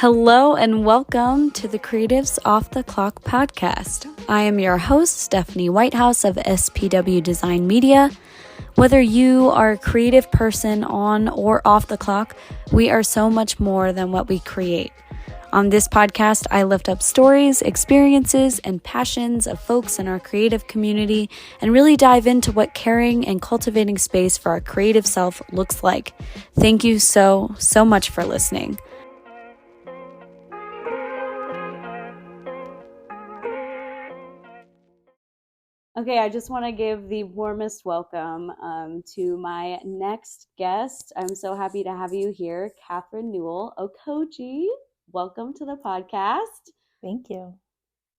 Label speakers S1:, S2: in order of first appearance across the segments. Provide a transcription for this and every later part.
S1: Hello and welcome to the Creatives Off the Clock podcast. I am your host, Stephanie Whitehouse of SPW Design Media. Whether you are a creative person on or off the clock, we are so much more than what we create. On this podcast, I lift up stories, experiences, and passions of folks in our creative community and really dive into what caring and cultivating space for our creative self looks like. Thank you so much for listening. Okay, I just want to give the warmest welcome to my next guest. I'm so happy to have you here, Katherine Newell Okojie. Welcome to the podcast.
S2: Thank you.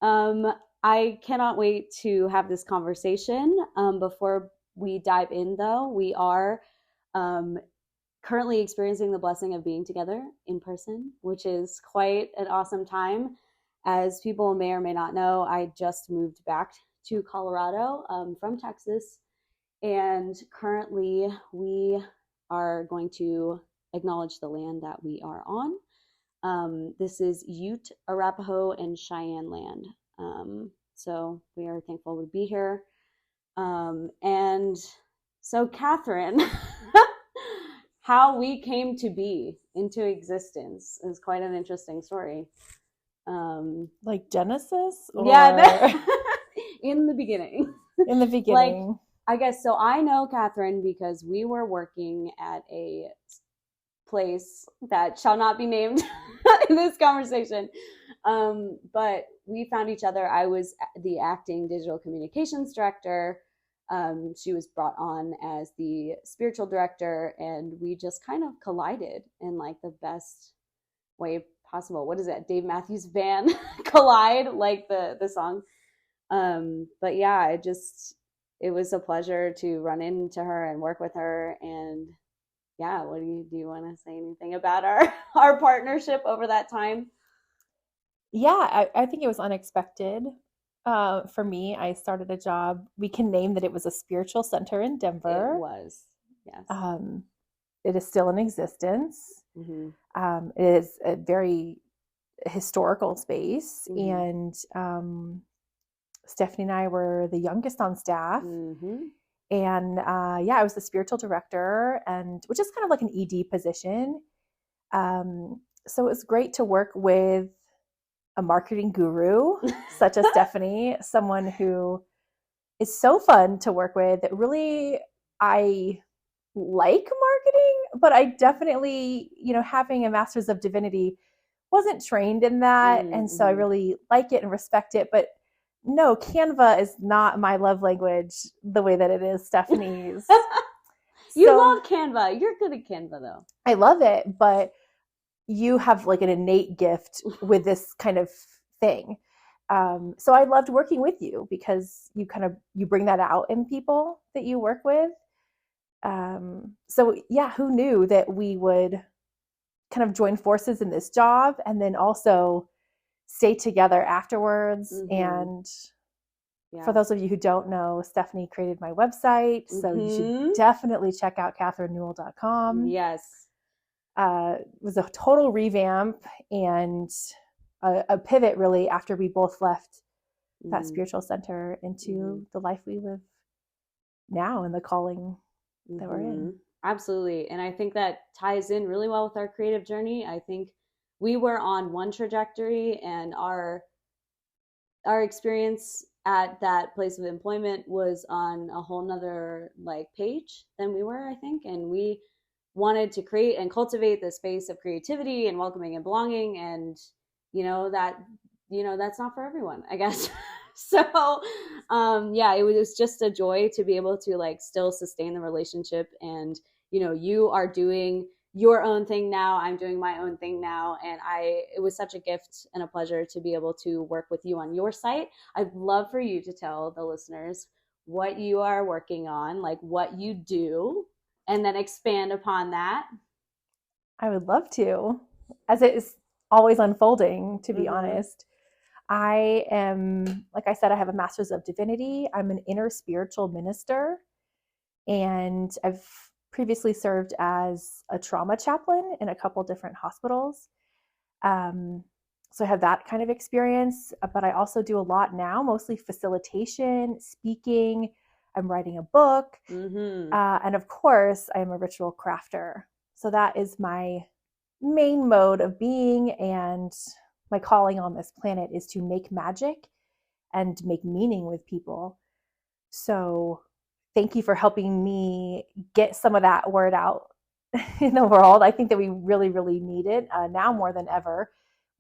S1: I cannot wait to have this conversation. Before we dive in, though, we are currently experiencing the blessing of being together in person, which is quite an awesome time. As people may or may not know, I just moved back to Colorado from Texas, and currently we are going to acknowledge the land that we are on. This is Ute, Arapaho, and Cheyenne land. So we are thankful to be here. And so Katherine, how we came to be into existence is quite an interesting story.
S2: Like Genesis? Or...
S1: Yeah, in the beginning.
S2: In the beginning.
S1: Like, I guess, so I know Katherine because we were working at a place that shall not be named in this conversation. But we found each other. I was the acting digital communications director. She was brought on as the spiritual director, and we just kind of collided in like the best way possible. What is that? Dave Matthews Band Collide, like the song. But yeah, it was a pleasure to run into her and work with her. And yeah, do you want to say anything about our partnership over that time?
S2: Yeah, I think it was unexpected. For me, I started a job. We can name that it was a spiritual center in Denver.
S1: It was, yes.
S2: It is still in existence.
S1: Mm-hmm.
S2: It is a very historical space.
S1: Mm-hmm.
S2: And Stephanie and I were the youngest on staff.
S1: Mm-hmm.
S2: And I was the spiritual director, and which is kind of like an ED position. So it was great to work with a marketing guru such as Stephanie, someone who is so fun to work with. That really, I like marketing, but I definitely, having a master's of divinity, wasn't trained in that.
S1: Mm-hmm.
S2: And so I really like it and respect it. But no, Canva is not my love language the way that it is Stephanie's.
S1: You love Canva. You're good at Canva, though.
S2: I love it, but you have like an innate gift with this kind of thing. So I loved working with you because you bring that out in people that you work with. So yeah, who knew that we would kind of join forces in this job and then also stay together afterwards. Mm-hmm. And for those of you who don't know, Stephanie created my website. So you should definitely check out katherinenewell.com.
S1: Yes.
S2: It was a total revamp and a pivot really after we both left that spiritual center into the life we live now and the calling that we're in.
S1: Absolutely. And I think that ties in really well with our creative journey. I think we were on one trajectory, and our experience at that place of employment was on a whole nother page than we were, I think. And we wanted to create and cultivate the space of creativity and welcoming and belonging. And, that's not for everyone, I guess. So, it was just a joy to be able to still sustain the relationship. And, you are doing your own thing now. I'm doing my own thing now. And it was such a gift and a pleasure to be able to work with you on your site. I'd love for you to tell the listeners what you are working on, what you do, and then expand upon that.
S2: I would love to, as it is always unfolding, to be honest. I am, like I said, I have a master's of divinity. I'm an inner spiritual minister, and I've previously served as a trauma chaplain in a couple different hospitals. So I have that kind of experience, but I also do a lot now, mostly facilitation, speaking. I'm writing a book. And of course, I am a ritual crafter. So that is my main mode of being. And my calling on this planet is to make magic and make meaning with people. So thank you for helping me get some of that word out in the world. I think that we really, really need it now more than ever.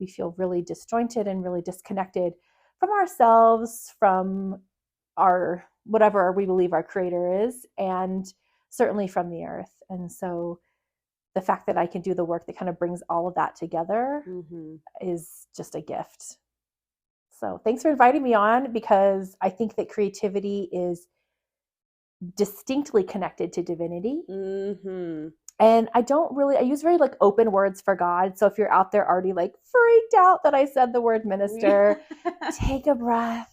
S2: We feel really disjointed and really disconnected from ourselves, from our whatever we believe our creator is, and certainly from the earth. And so the fact that I can do the work that kind of brings all of that together is just a gift. So thanks for inviting me on, because I think that creativity is distinctly connected to divinity. And I use very like open words for God. So if you're out there already like freaked out that I said the word minister, take a breath.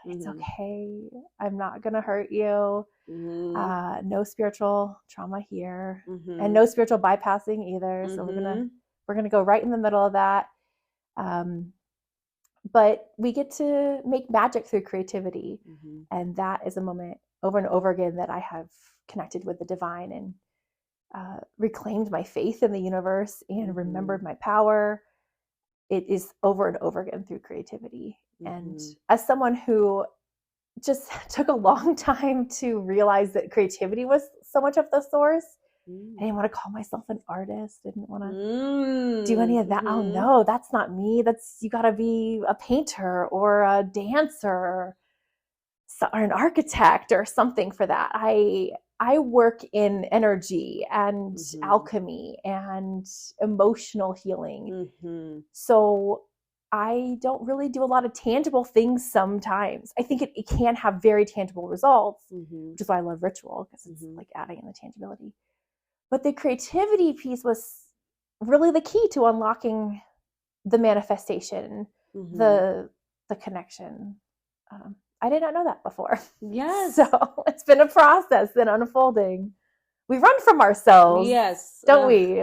S2: It's okay. I'm not going to hurt you. No spiritual trauma here, and no spiritual bypassing either. So we're gonna go right in the middle of that. But we get to make magic through creativity, and that is a moment over and over again that I have connected with the divine and reclaimed my faith in the universe and remembered my power. It is over and over again through creativity. And as someone who just took a long time to realize that creativity was so much of the source, I didn't want to call myself an artist. I didn't want to do any of that. Oh no, that's not me. You got to be a painter or a dancer or an architect or something for that. I work in energy and alchemy and emotional healing. So I don't really do a lot of tangible things sometimes. I think it can have very tangible results, which is why I love ritual, because it's like adding in the tangibility. But the creativity piece was really the key to unlocking the manifestation, the connection. I did not know that before.
S1: Yes.
S2: So it's been a process and unfolding. We run from ourselves.
S1: Yes.
S2: Don't we?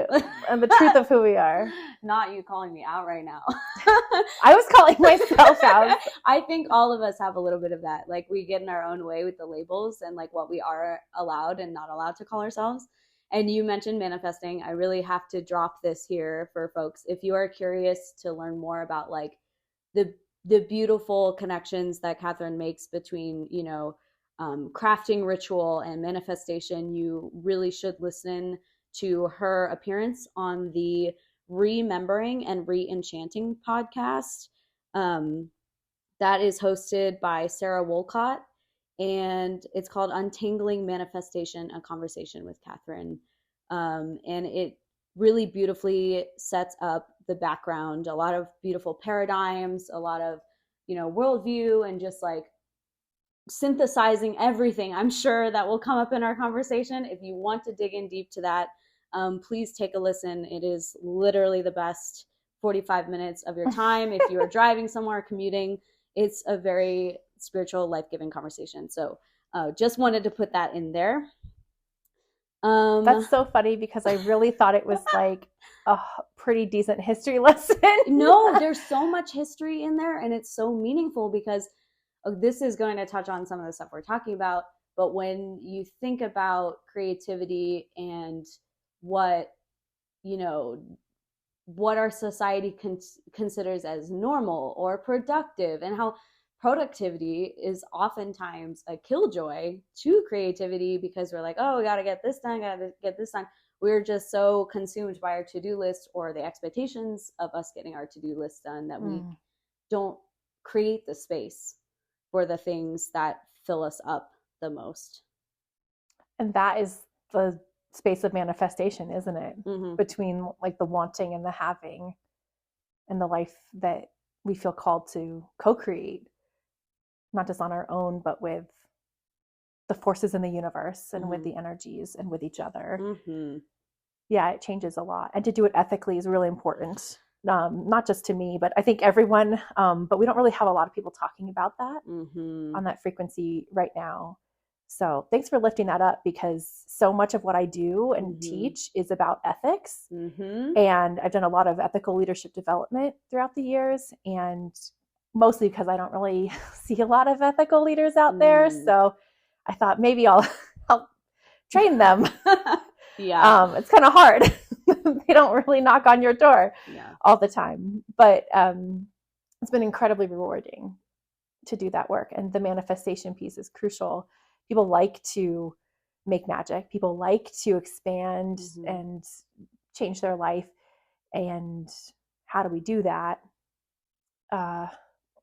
S2: And the truth of who we are.
S1: Not you calling me out right now.
S2: I was calling myself out.
S1: I think all of us have a little bit of that. Like we get in our own way with the labels and like what we are allowed and not allowed to call ourselves. And you mentioned manifesting. I really have to drop this here for folks. If you are curious to learn more about like the beautiful connections that Katherine makes between, crafting ritual and manifestation, you really should listen to her appearance on the Remembering and Re-Enchanting podcast. That is hosted by Sarah Wolcott, and it's called Untangling Manifestation, a Conversation with Katherine. And it really beautifully sets up the background, a lot of beautiful paradigms, a lot of, worldview, and just like synthesizing everything. I'm sure that will come up in our conversation. If you want to dig in deep to that, please take a listen. It is literally the best 45 minutes of your time. If you are driving somewhere, commuting, it's a very spiritual, life-giving conversation. So just wanted to put that in there.
S2: That's so funny, because I really thought it was like a pretty decent history lesson.
S1: No, there's so much history in there, and it's so meaningful, because this is going to touch on some of the stuff we're talking about. But when you think about creativity and what our society considers as normal or productive, and how productivity is oftentimes a killjoy to creativity, because we're like, oh, we got to get this done, We're just so consumed by our to-do list or the expectations of us getting our to-do list done that we don't create the space for the things that fill us up the most.
S2: And that is the space of manifestation, isn't it? Between like the wanting and the having, and the life that we feel called to co-create, not just on our own, but with the forces in the universe and with the energies and with each other. Yeah, it changes a lot. And to do it ethically is really important. Not just to me, but I think everyone, but we don't really have a lot of people talking about that on that frequency right now. So thanks for lifting that up, because so much of what I do and teach is about ethics. And I've done a lot of ethical leadership development throughout the years, and mostly because I don't really see a lot of ethical leaders out there. So I thought maybe I'll train them. It's kind of hard. They don't really knock on your door all the time. But it's been incredibly rewarding to do that work. And the manifestation piece is crucial. People like to make magic. People like to expand and change their life. And how do we do that?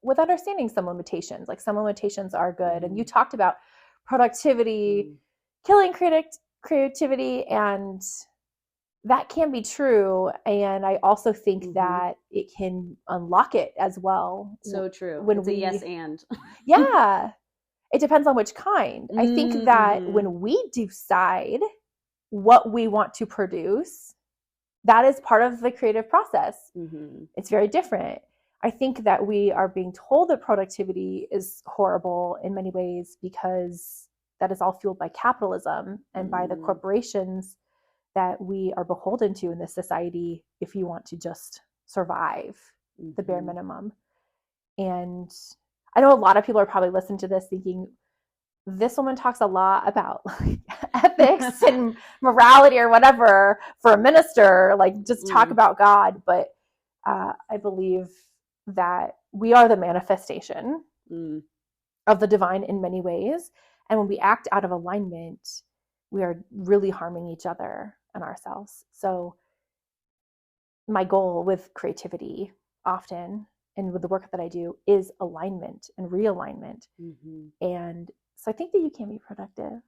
S2: With understanding some limitations. Like, some limitations are good. And you talked about productivity, killing creativity, and that can be true. And I also think that it can unlock it as well.
S1: So true.
S2: When
S1: it's a yes and.
S2: Yeah. It depends on which kind. I think that when we decide what we want to produce, that is part of the creative process. It's very different. I think that we are being told that productivity is horrible in many ways, because that is all fueled by capitalism and by the corporations that we are beholden to in this society if you want to just survive the bare minimum. And I know a lot of people are probably listening to this thinking, this woman talks a lot about like ethics and morality or whatever for a minister, like just talk about God. But I believe that we are the manifestation of the divine in many ways. And when we act out of alignment, we are really harming each other and ourselves. So my goal with creativity often, and with the work that I do, is alignment and realignment. And so I think that you can be productive.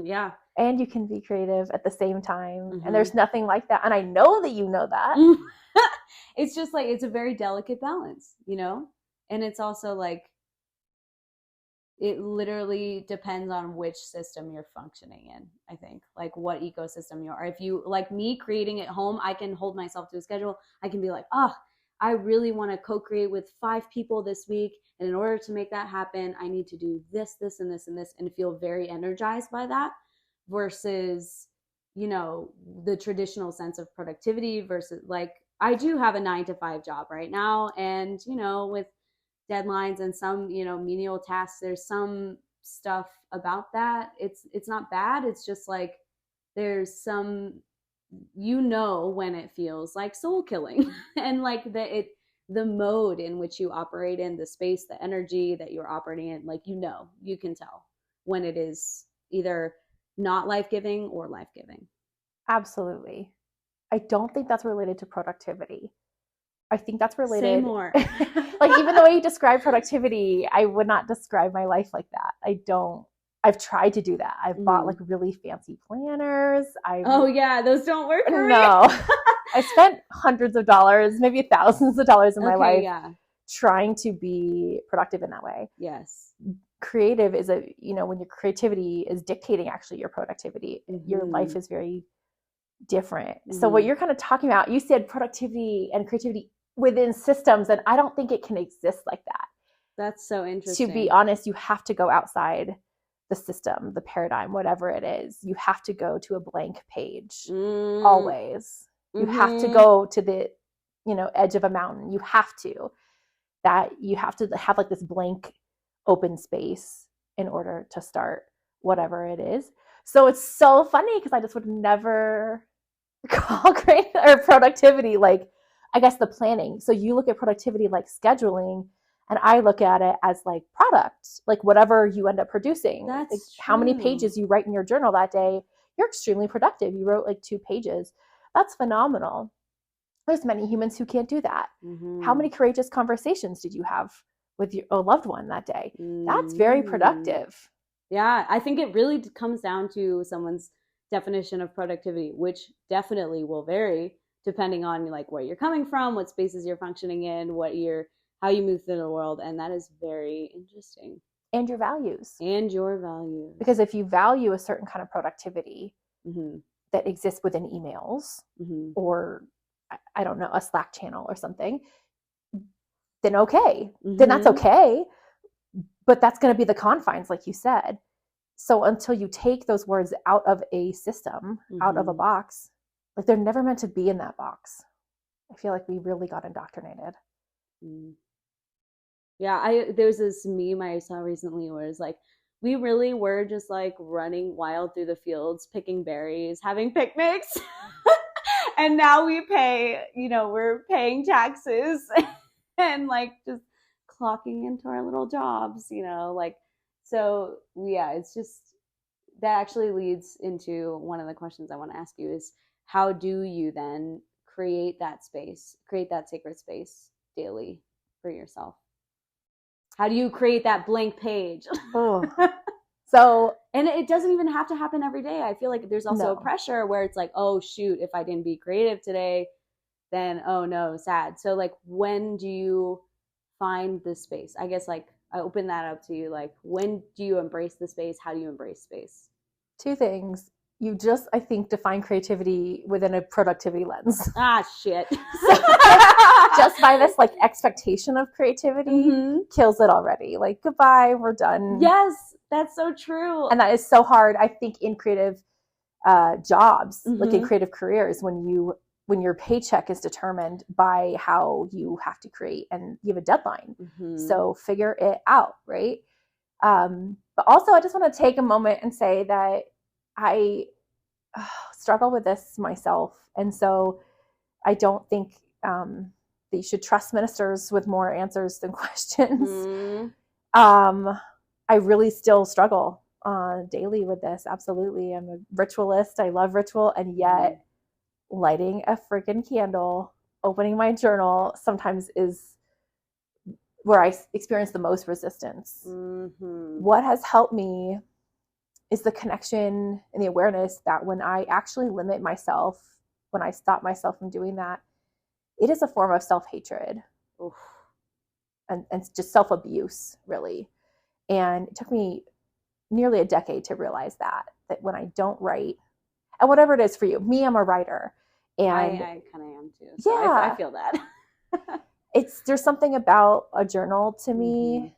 S1: Yeah.
S2: And you can be creative at the same time. And there's nothing like that. And I know that you know that.
S1: It's just like, it's a very delicate balance, you know? And it's also like, it literally depends on which system you're functioning in, I think. Like, what ecosystem you are. If you, like me, creating at home, I can hold myself to a schedule. I can be like, I really want to co-create with 5 people this week. And in order to make that happen, I need to do this, this, and this, and this, and feel very energized by that, versus, you know, the traditional sense of productivity versus, like, I do have a 9-to-5 job right now. And, you know, with deadlines and some, you know, menial tasks, there's some stuff about that. It's not bad. It's just like, there's some, you know, when it feels like soul killing and like the mode in which you operate in, the space, the energy that you're operating in, like, you know, you can tell when it is either not life-giving or life-giving.
S2: Absolutely. I don't think that's related to productivity. I think that's related.
S1: Say more.
S2: Like, even the way you describe productivity, I would not describe my life like that. I've tried to do that. I've bought like really fancy planners.
S1: Oh yeah, those don't work for me.
S2: No. I spent hundreds of dollars, maybe thousands of dollars in my life trying to be productive in that way.
S1: Yes.
S2: Creative is when your creativity is dictating actually your productivity, your life is very different. So what you're kind of talking about, you said productivity and creativity within systems, and I don't think it can exist like that.
S1: That's so interesting.
S2: To be honest, you have to go outside the system, the paradigm, whatever it is. You have to go to a blank page always. You have to go to the, edge of a mountain. You have to have like this blank open space in order to start whatever it is. So it's so funny because I just would never call productivity like, I guess, the planning. So you look at productivity like scheduling, and I look at it as like product, like whatever you end up producing.
S1: That's
S2: like how many pages you write in your journal that day, you're extremely productive. You wrote like 2 pages. That's phenomenal. There's many humans who can't do that. How many courageous conversations did you have with your loved one that day? That's very productive.
S1: Yeah, I think it really comes down to someone's definition of productivity, which definitely will vary depending on like where you're coming from, what spaces you're functioning in, how you move through the world. And that is very interesting.
S2: And your values.
S1: Because
S2: if you value a certain kind of productivity that exists within emails or, I don't know, a Slack channel or something, then okay. Then that's okay. But that's going to be the confines, like you said. So until you take those words out of a system, out of a box, like they're never meant to be in that box. I feel like we really got indoctrinated.
S1: Yeah, there's this meme I saw recently where it's like, we really were just like running wild through the fields, picking berries, having picnics. And now we pay, we're paying taxes and like just clocking into our little jobs, like, so yeah, it's just, that actually leads into one of the questions I want to ask you is, how do you then create that sacred space daily for yourself? How do you create that blank page?
S2: So,
S1: and it doesn't even have to happen every day. I feel like there's also a pressure where it's like, oh shoot, if I didn't be creative today, then oh no, sad. So like, when do you find the space? I guess like I open that up to you. Like, when do you embrace the space? How do you embrace space?
S2: Two things. You just, I think, define creativity within a productivity lens.
S1: Shit.
S2: Just by this like expectation of creativity kills it already. Like, goodbye, we're done.
S1: Yes, that's so true.
S2: And that is so hard, I think, in creative jobs, like in creative careers, when your paycheck is determined by how you have to create and you have a deadline. So figure it out, right? But also, I just want to take a moment and say that I struggle with this myself. And so I don't think that you should trust ministers with more answers than questions. I really still struggle daily with this. Absolutely. I'm a ritualist. I love ritual. And yet lighting a freaking candle, opening my journal sometimes is where I experience the most resistance. What has helped me is the connection and the awareness that when I actually limit myself, when I stop myself from doing that, it is a form of self-hatred and just self-abuse, really. And it took me nearly a decade to realize that when I don't write, and whatever it is for you, me, I'm a writer. And
S1: I kind of am too. So yeah. I feel that.
S2: There's something about a journal to me.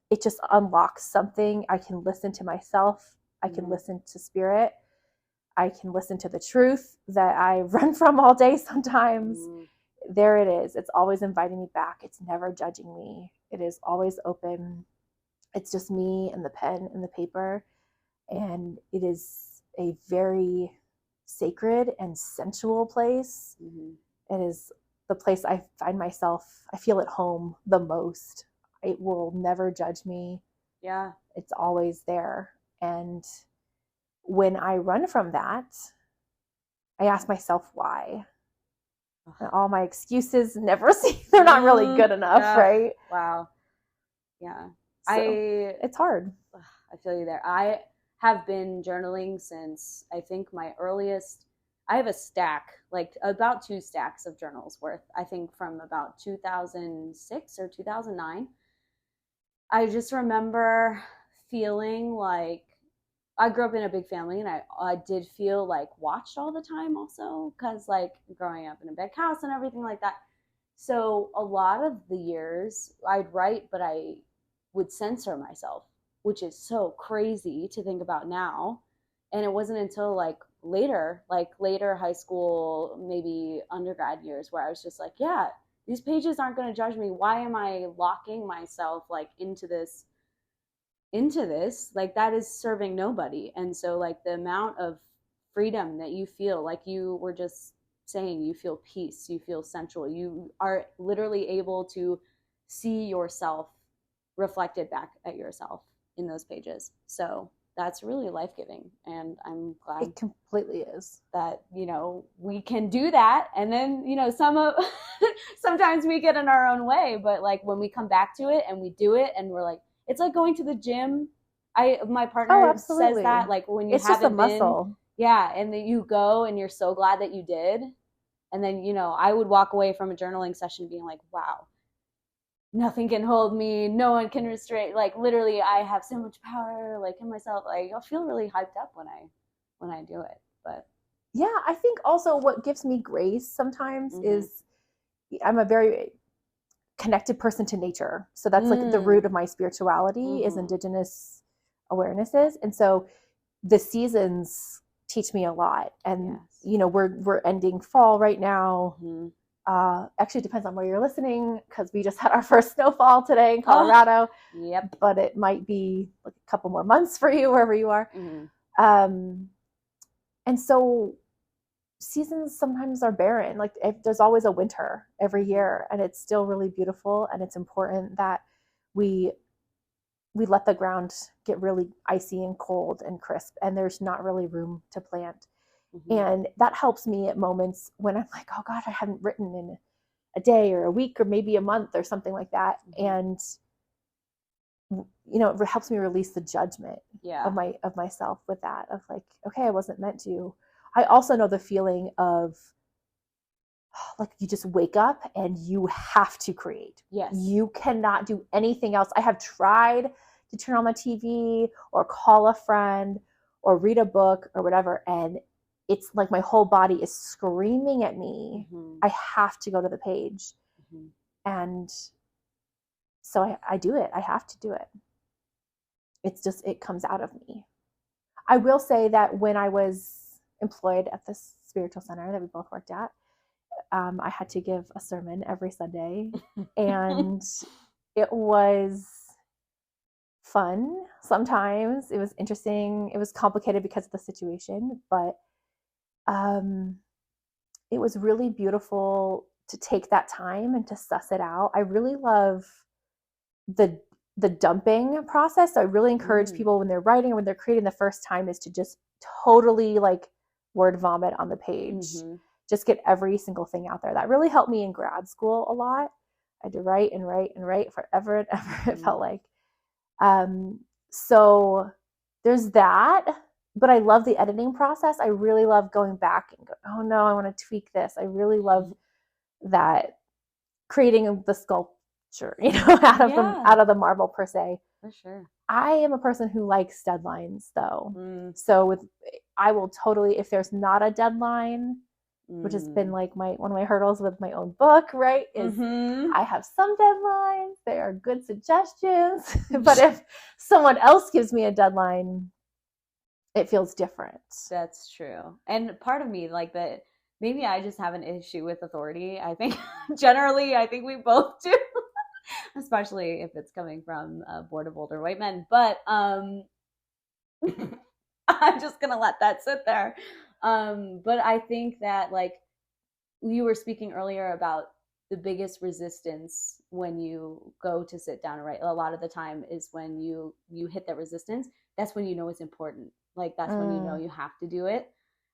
S2: It just unlocks something. I can listen to myself. I can listen to spirit. I can listen to the truth that I run from all day sometimes. There it is. It's always inviting me back. It's never judging me. It is always open. It's just me and the pen and the paper. And it is a very sacred and sensual place. It is the place I find myself, I feel at home the most. It will never judge me.
S1: Yeah.
S2: It's always there. And when I run from that, I ask myself why. And all my excuses never seem, they're not really good enough, right?
S1: Wow. Yeah.
S2: So, it's hard.
S1: I feel you there. I have been journaling since I think my earliest, I have a stack, like about 2 stacks of journals worth, I think from about 2006 or 2009. I just remember feeling like I grew up in a big family, and I did feel like watched all the time also, because like growing up in a big house and everything like that. So a lot of the years I'd write, but I would censor myself, which is so crazy to think about now. And it wasn't until like later high school, maybe undergrad years, where I was just like, yeah, these pages aren't going to judge me. Why am I locking myself like into this? Like, that is serving nobody. And so like the amount of freedom that you feel, like you were just saying, you feel peace, you feel sensual, you are literally able to see yourself reflected back at yourself in those pages. So that's really life-giving, and I'm glad
S2: it completely is
S1: that we can do that. And then sometimes we get in our own way, but like when we come back to it and we do it, and we're like, it's like going to the gym. My partner says that, like, when you
S2: it's just a muscle.
S1: And then you go and you're so glad that you did. And then, I would walk away from a journaling session being like, wow, nothing can hold me. No one can restrain. Like, literally, I have so much power, like, in myself. Like, I'll feel really hyped up when I do it. But
S2: yeah, I think also what gives me grace sometimes is I'm a very connected person to nature. So that's like the root of my spirituality is indigenous awarenesses. And so the seasons teach me a lot. And, you know, we're ending fall right now.
S1: Mm-hmm.
S2: Actually, it depends on where you're listening, because we just had our first snowfall today in Colorado.
S1: Yep.
S2: But it might be like a couple more months for you wherever you are.
S1: Mm-hmm.
S2: And so seasons sometimes are barren. Like there's always a winter every year, and it's still really beautiful. And it's important that we let the ground get really icy and cold and crisp, and there's not really room to plant. Mm-hmm. And that helps me at moments when I'm like, oh God, I haven't written in a day or a week or maybe a month or something like that. Mm-hmm. And you know, it helps me release the judgment of myself with that, of like, okay, I wasn't meant to. I also know the feeling of like you just wake up and you have to create.
S1: Yes.
S2: You cannot do anything else. I have tried to turn on the TV or call a friend or read a book or whatever, and it's like my whole body is screaming at me. Mm-hmm. I have to go to the page. Mm-hmm. And so I do it. I have to do it. It's just, it comes out of me. I will say that when I was employed at this spiritual center that we both worked at, I had to give a sermon every Sunday, and it was fun. Sometimes it was interesting. It was complicated because of the situation, but it was really beautiful to take that time and to suss it out. I really love the dumping process. So I really encourage people when they're writing or when they're creating the first time is to just totally like word vomit on the page. Mm-hmm. Just get every single thing out there. That really helped me in grad school a lot. I had to write and write and write forever and ever. Mm-hmm. It felt like. So there's that, but I love the editing process. I really love going back and go, oh no, I want to tweak this. I really love that, creating the sculpture, you know, out of the marble per se.
S1: For sure.
S2: I am a person who likes deadlines though. So I will totally, if there's not a deadline, which has been like one of my hurdles with my own book, right? Is I have some deadlines, they are good suggestions, but if someone else gives me a deadline, it feels different.
S1: That's true. And part of me, like that, maybe I just have an issue with authority. I think generally, I think we both do, especially if it's coming from a board of older white men. But I'm just going to let that sit there. But I think that, like, you were speaking earlier about the biggest resistance when you go to sit down and write, a lot of the time is when you hit that resistance. That's when you know it's important. Like, that's when you know you have to do it.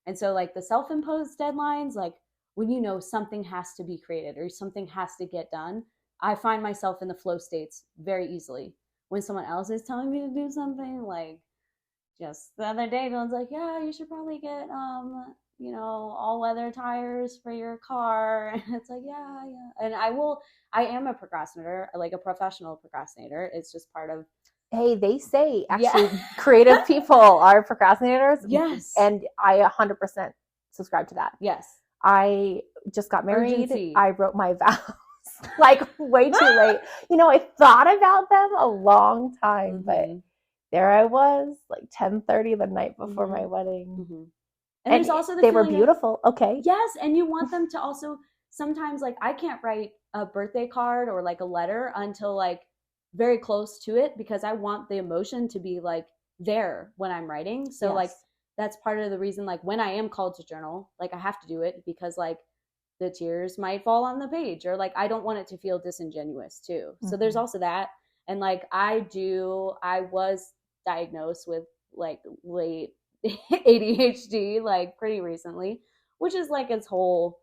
S1: And so, like, the self-imposed deadlines, like when you know something has to be created or something has to get done, I find myself in the flow states very easily. When someone else is telling me to do something, like, just the other day, Dylan's like, yeah, you should probably get, all leather tires for your car. And it's like, yeah. And I am a procrastinator, like a professional procrastinator. It's just part of.
S2: Hey, they say actually creative people are procrastinators.
S1: Yes.
S2: And I 100% subscribe to that.
S1: Yes.
S2: I just got married.
S1: Urgency.
S2: I wrote my vows like way too late. You know, I thought about them a long time, but there I was, like 10:30 the night before my wedding.
S1: Mm-hmm. And there's also
S2: they were beautiful. Okay.
S1: Yes, and you want them to also sometimes, like, I can't write a birthday card or like a letter until like very close to it, because I want the emotion to be like there when I'm writing. So like that's part of the reason, like when I am called to journal, like I have to do it because like the tears might fall on the page, or like I don't want it to feel disingenuous too. So there's also that. And like I was diagnosed with like late ADHD like pretty recently, which is like its whole,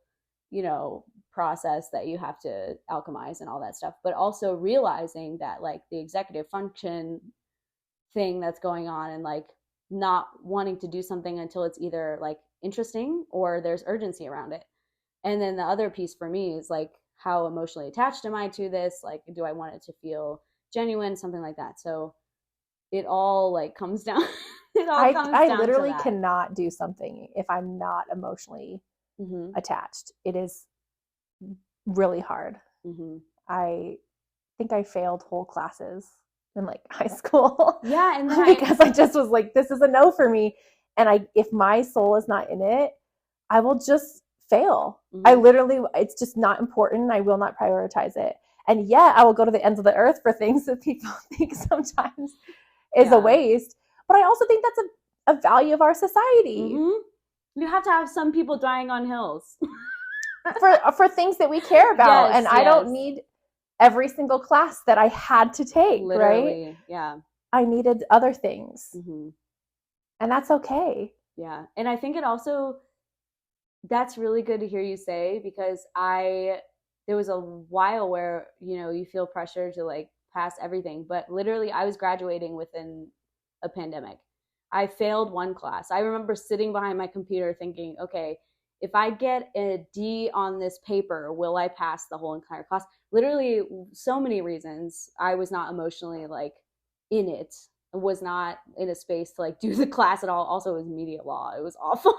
S1: process that you have to alchemize and all that stuff. But also realizing that like the executive function thing that's going on, and like not wanting to do something until it's either like interesting or there's urgency around it. And then the other piece for me is like, how emotionally attached am I to this? Like, do I want it to feel genuine? Something like that. So it all like comes down.
S2: I literally cannot do something if I'm not emotionally attached. It is really hard. I think I failed whole classes in like high school.
S1: Yeah. And then
S2: because I just was like, this is a no for me. And if my soul is not in it, I will just fail. I literally, it's just not important. I will not prioritize it. And yet I will go to the ends of the earth for things that people think sometimes is a waste. But I also think that's a value of our society.
S1: You have to have some people dying on hills.
S2: for things that we care about. And I don't need every single class that I had to take, literally, right?
S1: Yeah.
S2: I needed other things. And that's okay.
S1: Yeah. And I think it also, that's really good to hear you say, because there was a while where, you know, you feel pressure to like pass everything, but literally I was graduating within a pandemic. I failed one class. I remember sitting behind my computer thinking, okay, if I get a D on this paper, will I pass the whole entire class? Literally so many reasons. I was not emotionally like in it. I was not in a space to like do the class at all. Also, it was media law. It was awful.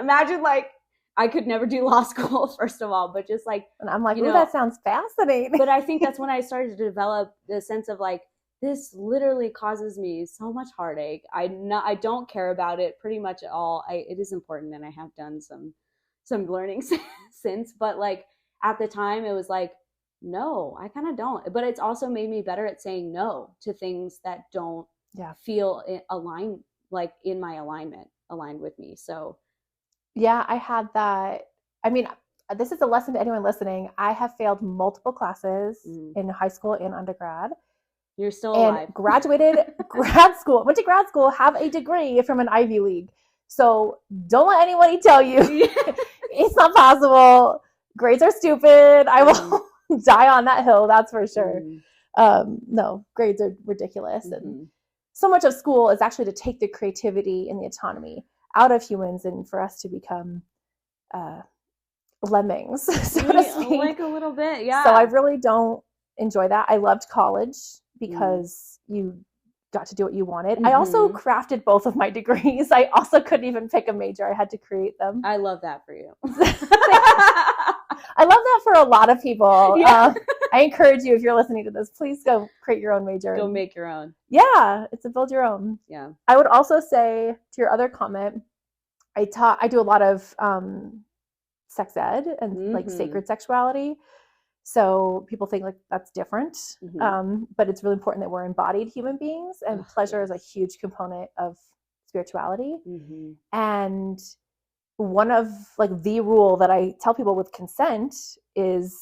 S1: Imagine like I could never do law school, first of all, but just like,
S2: and I'm like, oh, that sounds fascinating.
S1: But I think that's when I started to develop the sense of like, this literally causes me so much heartache. I don't care about it pretty much at all. It is important, and I have done some learning since, but like at the time it was like, no, I kind of don't. But it's also made me better at saying no to things that don't feel aligned, like in my aligned with me. So
S2: yeah, I had that. I mean, this is a lesson to anyone listening. I have failed multiple classes in high school and undergrad.
S1: You're still alive.
S2: And graduated grad school, went to grad school, have a degree from an Ivy League. So don't let anybody tell you it's not possible. Grades are stupid. I will die on that hill, that's for sure. No, grades are ridiculous. And so much of school is actually to take the creativity and the autonomy out of humans and for us to become lemmings, so to speak.
S1: Like a little bit, yeah.
S2: So I really don't enjoy that. I loved college because you got to do what you wanted. I also crafted both of my degrees. I also couldn't even pick a major. I had to create them.
S1: I love that for you.
S2: I love that for a lot of people. Yeah. I encourage you, if you're listening to this, please go create your own major.
S1: Go make your own.
S2: Yeah, it's a build your own.
S1: Yeah.
S2: I would also say, to your other comment, I do a lot of sex ed and like sacred sexuality. So people think like that's different, but it's really important that we're embodied human beings, and pleasure is a huge component of spirituality. And one of like the rule that I tell people with consent is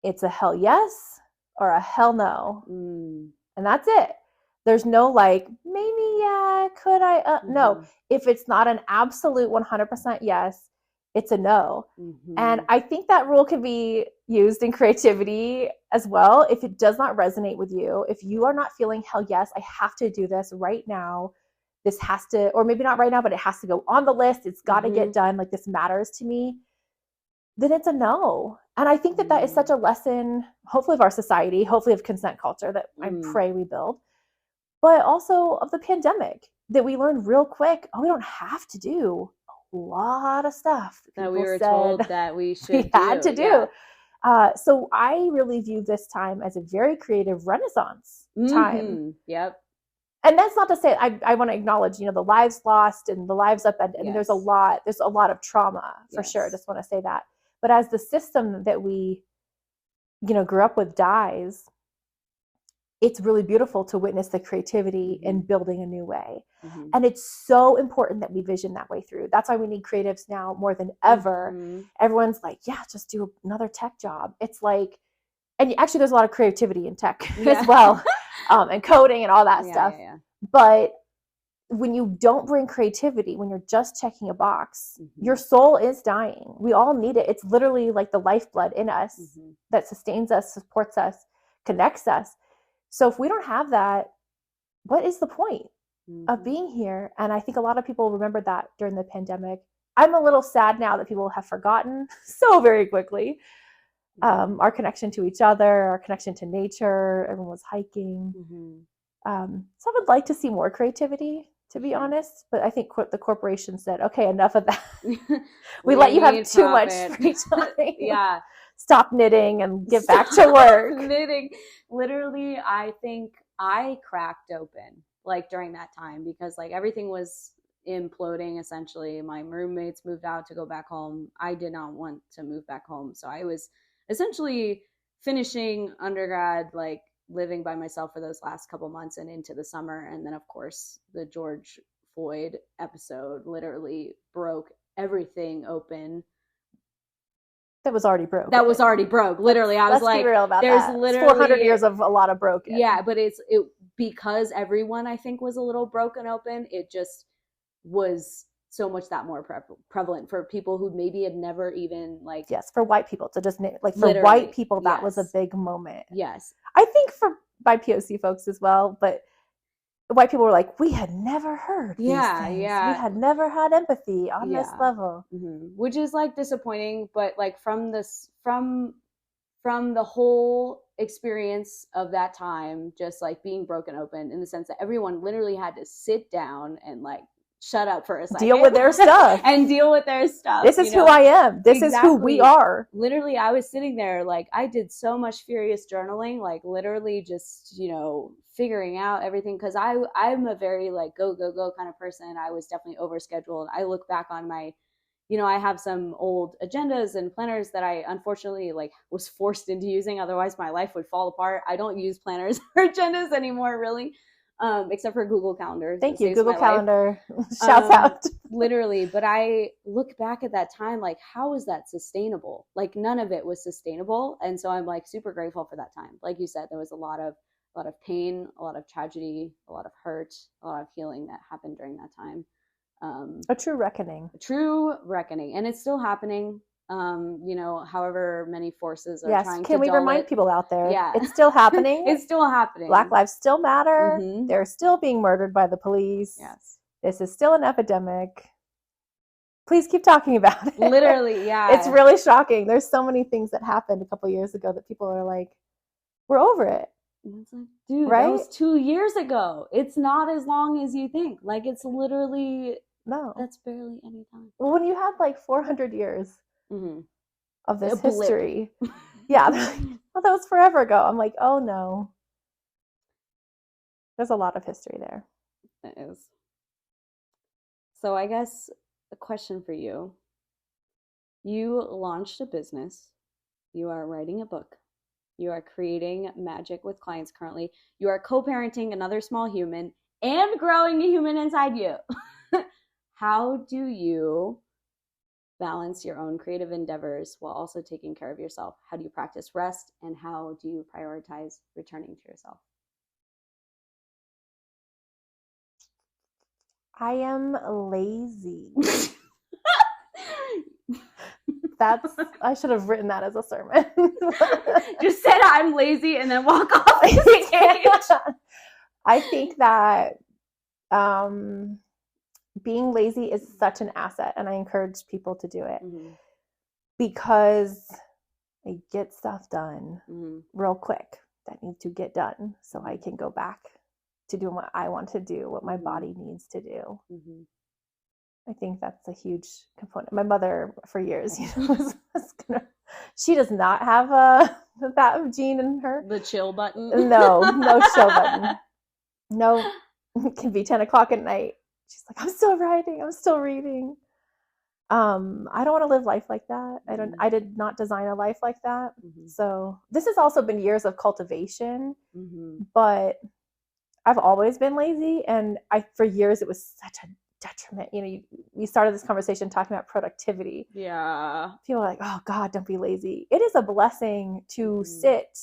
S2: it's a hell yes or a hell no. And that's it. There's no like, maybe, yeah, could I? No, if it's not an absolute 100% yes, it's a no. And I think that rule can be used in creativity as well. If it does not resonate with you, if you are not feeling hell yes, I have to do this right now. This has to, or maybe not right now, but it has to go on the list. It's got to get done. Like this matters to me. Then it's a no. And I think that that is such a lesson, hopefully of our society, hopefully of consent culture that I pray we build, but also of the pandemic, that we learned real quick, we don't have to do a lot of stuff
S1: that we were told that we
S2: had to do. Yeah. So I really view this time as a very creative Renaissance time.
S1: Yep.
S2: And that's not to say, I want to acknowledge, the lives lost and the lives upended. I mean, there's a lot of trauma for sure. I just want to say that. But as the system that we, grew up with dies, it's really beautiful to witness the creativity in building a new way. And it's so important that we vision that way through. That's why we need creatives now more than ever. Everyone's like, yeah, just do another tech job. It's like, and actually there's a lot of creativity in tech as well, and coding and all that stuff. But when you don't bring creativity, when you're just checking a box, your soul is dying. We all need it. It's literally like the lifeblood in us that sustains us, supports us, connects us. So if we don't have that, what is the point of being here? And I think a lot of people remember that during the pandemic. I'm a little sad now that people have forgotten so very quickly our connection to each other, our connection to nature. Everyone was hiking. So I would like to see more creativity, to be honest. But I think the corporation said, okay, enough of that. we let you have too much free time. stop knitting and get back to work.
S1: Knitting. Literally, I think I cracked open like during that time because like everything was imploding essentially. My roommates moved out to go back home. I did not want to move back home. So I was essentially finishing undergrad, like living by myself for those last couple months and into the summer. And then, of course, the George Floyd episode literally broke everything open.
S2: That was already broke.
S1: That was already broke. Literally, I was like,
S2: be real about
S1: there's
S2: that.
S1: literally
S2: 400 years of a lot of broken.
S1: Yeah, but it because everyone I think was a little broken open. It just was so much that more prevalent for people who maybe had never even like.
S2: Yes, for white people to just like for
S1: literally,
S2: white people that was a big moment.
S1: Yes,
S2: I think for BIPOC folks as well, but white people were like, we had never heard these things. We had never had empathy on this level,
S1: which is like disappointing. But like from the whole experience of that time, just like being broken open in the sense that everyone literally had to sit down and like shut up for a second,
S2: deal with their stuff
S1: and deal with their stuff.
S2: This is who I am. This is who we are.
S1: Literally, I was sitting there like I did so much furious journaling, like literally just, figuring out everything. Cause I'm a very like go kind of person. I was definitely overscheduled. I look back on my, I have some old agendas and planners that I unfortunately like was forced into using. Otherwise my life would fall apart. I don't use planners or agendas anymore, really. Except for Google Calendar.
S2: Thank you, Google Calendar. Shouts out.
S1: Literally. But I look back at that time, like, how is that sustainable? Like, none of it was sustainable. And so I'm like super grateful for that time. Like you said, there was a lot of pain, a lot of tragedy, a lot of hurt, a lot of healing that happened during that time.
S2: A true reckoning.
S1: And it's still happening. However many forces are trying to
S2: can we remind
S1: it.
S2: people out there?
S1: Yeah.
S2: It's still happening.
S1: It's still happening.
S2: Black lives still matter. They're still being murdered by the police.
S1: Yes.
S2: This is still an epidemic. Please keep talking about it.
S1: Literally, yeah.
S2: It's really shocking. There's so many things that happened a couple years ago that people are like, we're over it.
S1: And it's like, dude, that was 2 years ago. It's not as long as you think. Like, it's literally, that's barely any time.
S2: Well, when you had like 400 years of this history. Yeah. Well, that was forever ago. I'm like, oh no. There's a lot of history there.
S1: It is. So I guess a question for you. You launched a business. You are writing a book. You are creating magic with clients currently. You are co-parenting another small human and growing a human inside you. How do you balance your own creative endeavors while also taking care of yourself? How do you practice rest, and how do you prioritize returning to yourself?
S2: I am lazy. I should have written that as a sermon.
S1: Just said I'm lazy and then walk off the stage.
S2: I think that being lazy is such an asset, and I encourage people to do it because I get stuff done real quick that needs to get done so I can go back to doing what I want to do, what my body needs to do. I think that's a huge component. My mother, for years, she does not have that gene in her.
S1: The chill button?
S2: No chill button. No, it can be 10 o'clock at night. She's like, I'm still writing. I'm still reading. I don't want to live life like that. I did not design a life like that. So this has also been years of cultivation, but I've always been lazy. And for years, it was such a detriment. We started this conversation talking about productivity.
S1: Yeah.
S2: People are like, oh God, don't be lazy. It is a blessing to sit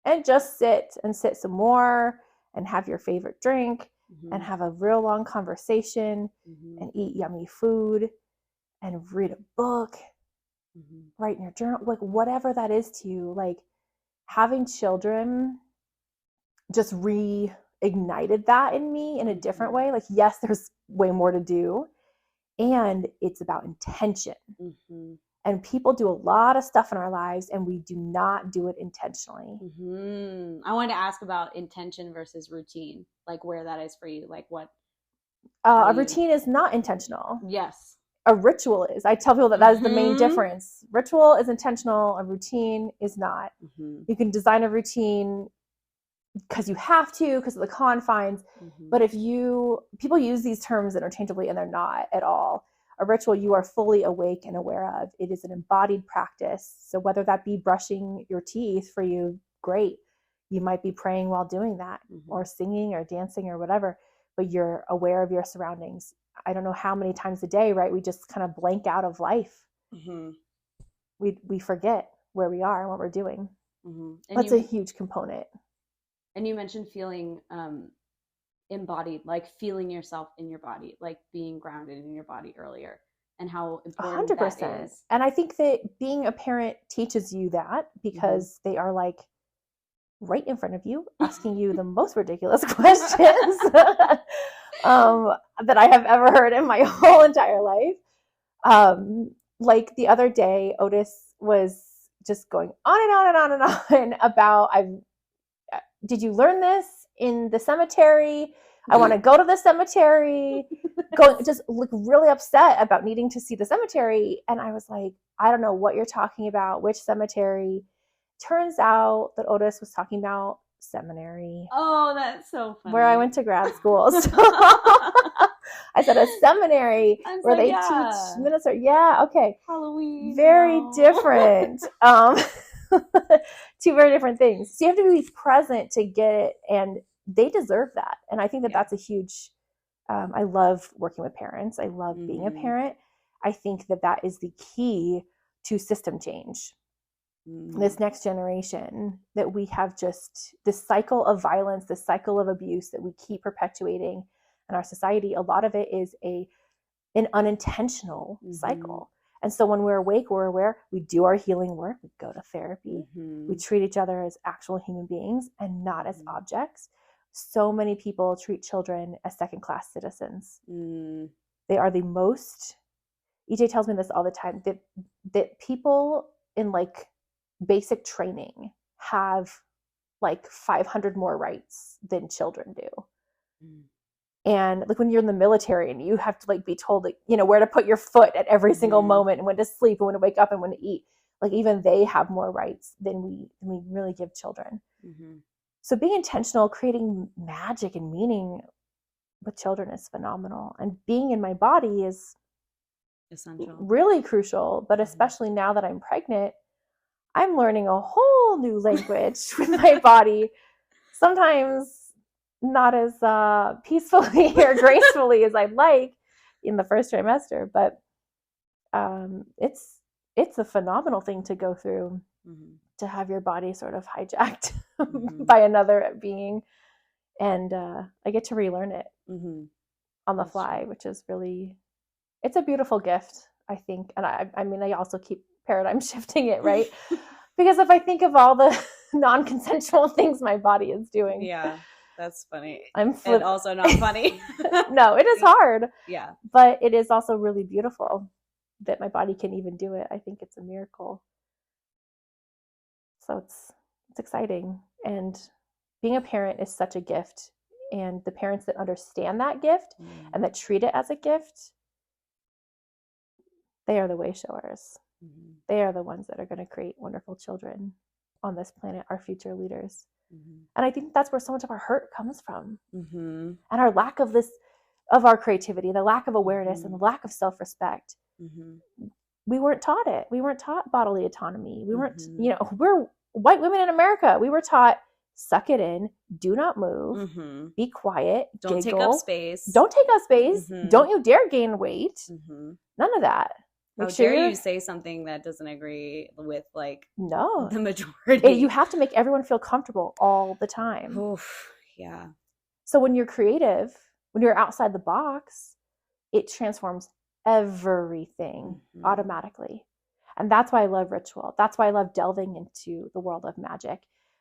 S2: and just sit and sit some more and have your favorite drink and have a real long conversation and eat yummy food and read a book, write in your journal, like whatever that is to you. Like having children just reignited that in me in a different way. Like, yes, there's way more to do, and it's about intention. And people do a lot of stuff in our lives and we do not do it intentionally.
S1: I wanted to ask about intention versus routine, like where that is for you, like what?
S2: A routine is not intentional.
S1: Yes.
S2: a ritual is. I tell people that is the main difference. Ritual is intentional, a routine is not. You can design a routine because you have to, because of the confines. But if people use these terms interchangeably and they're not at all. A ritual you are fully awake and aware of. It is an embodied practice. So whether that be brushing your teeth for you, great. You might be praying while doing that, or singing or dancing or whatever, but you're aware of your surroundings. I don't know how many times a day, right? We just kind of blank out of life. We forget where we are and what we're doing. That's a huge component.
S1: And you mentioned feeling embodied, like feeling yourself in your body, like being grounded in your body earlier, and how important 100%. That is.
S2: And I think that being a parent teaches you that, because they are like right in front of you, asking you the most ridiculous questions that I have ever heard in my whole entire life. Like the other day, Otis was just going on and on and on and on about, did you learn this in the cemetery? I want to go to the cemetery. Just look really upset about needing to see the cemetery. And I was like, I don't know what you're talking about, which cemetery. Turns out that Otis was talking about seminary.
S1: Oh, that's so funny.
S2: Where I went to grad school. So I said a seminary where they teach minister. Yeah, okay.
S1: Halloween.
S2: Very different. Two very different things. So you have to be present to get it, and they deserve that. And I think that that's a huge, I love working with parents. I love being a parent. I think that that is the key to system change. This next generation, that we have just this cycle of violence, this cycle of abuse that we keep perpetuating in our society. A lot of it is an unintentional cycle. And so when we're awake, we're aware, we do our healing work, we go to therapy, we treat each other as actual human beings and not as objects. So many people treat children as second-class citizens. They are the most, EJ tells me this all the time, that people in like basic training have like 500 more rights than children do. And like when you're in the military and you have to like be told, like, you know, where to put your foot at every single moment, and when to sleep and when to wake up and when to eat, like even they have more rights than we really give children. So being intentional, creating magic and meaning with children is phenomenal. And being in my body is
S1: essential,
S2: really crucial. But especially now that I'm pregnant, I'm learning a whole new language with my body. Sometimes not as peacefully or gracefully as I'd like in the first trimester, but it's a phenomenal thing to go through, to have your body sort of hijacked by another being, and I get to relearn it on the fly, which is really, it's a beautiful gift, I think. And I mean, I also keep paradigm shifting it, right? Because if I think of all the non-consensual things my body is doing.
S1: Yeah, that's funny.
S2: And
S1: also not funny.
S2: No, it is hard.
S1: Yeah.
S2: But it is also really beautiful that my body can even do it. I think it's a miracle. So it's exciting. And being a parent is such a gift. And the parents that understand that gift and that treat it as a gift, they are the way showers. They are the ones that are going to create wonderful children on this planet, our future leaders. And I think that's where so much of our hurt comes from. And our lack of our creativity, the lack of awareness and the lack of self-respect. We weren't taught it. We weren't taught bodily autonomy. We weren't, we're white women in America. We were taught, suck it in, do not move, be quiet,
S1: don't
S2: giggle,
S1: take up space.
S2: Don't take up space. Don't you dare gain weight. None of that.
S1: How dare you say something that doesn't agree with the majority?
S2: You have to make everyone feel comfortable all the time.
S1: Oof, yeah.
S2: So when you're creative, when you're outside the box, it transforms everything automatically. And that's why I love ritual. That's why I love delving into the world of magic,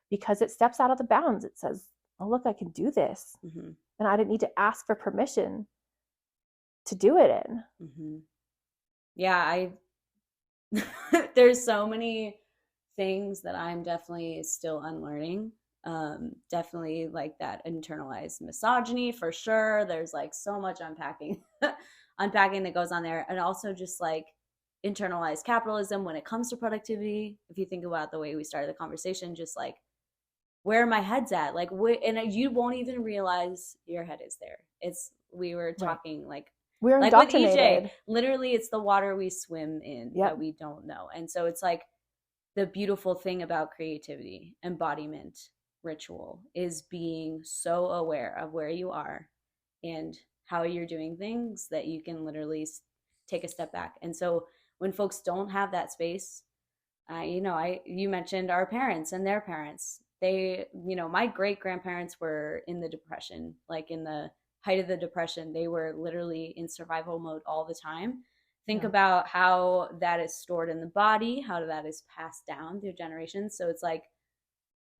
S2: because it steps out of the bounds. It says, oh, look, I can do this. And I didn't need to ask for permission to do it in.
S1: Yeah, there's so many things that I'm definitely still unlearning. Definitely like that internalized misogyny for sure. There's like so much unpacking unpacking that goes on there. And also just like internalized capitalism when it comes to productivity. If you think about the way we started the conversation, just like where my head's at, like, and you won't even realize your head is there. We were talking like,
S2: we're
S1: like with
S2: indoctrinated.
S1: EJ, literally it's the water we swim in that we don't know. And so it's like the beautiful thing about creativity, embodiment, ritual is being so aware of where you are and how you're doing things that you can literally take a step back. And so when folks don't have that space, you mentioned our parents and their parents. They, my great grandparents were in the Depression, like in the height of the Depression. They were literally in survival mode all the time. Think about how that is stored in the body, how that is passed down through generations. So it's like,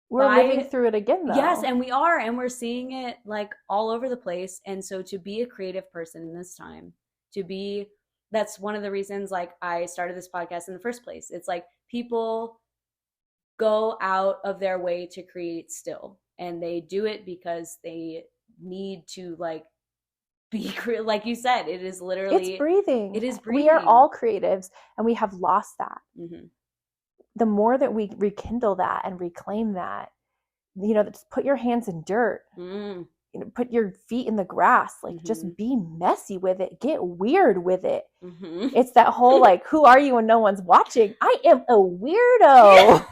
S2: we're living through it again, though.
S1: Yes, and we're seeing it like all over the place. And so to be a creative person in this time, that's one of the reasons like I started this podcast in the first place. It's like people go out of their way to create still, and they do it because they need to like be, like you said, it is literally,
S2: it's breathing.
S1: It is breathing.
S2: We are all creatives, and we have lost that.
S1: Mm-hmm.
S2: The more that we rekindle that and reclaim that, just put your hands in dirt, put your feet in the grass, like just be messy with it, get weird with it. It's that whole like, who are you when no one's watching? I am a weirdo.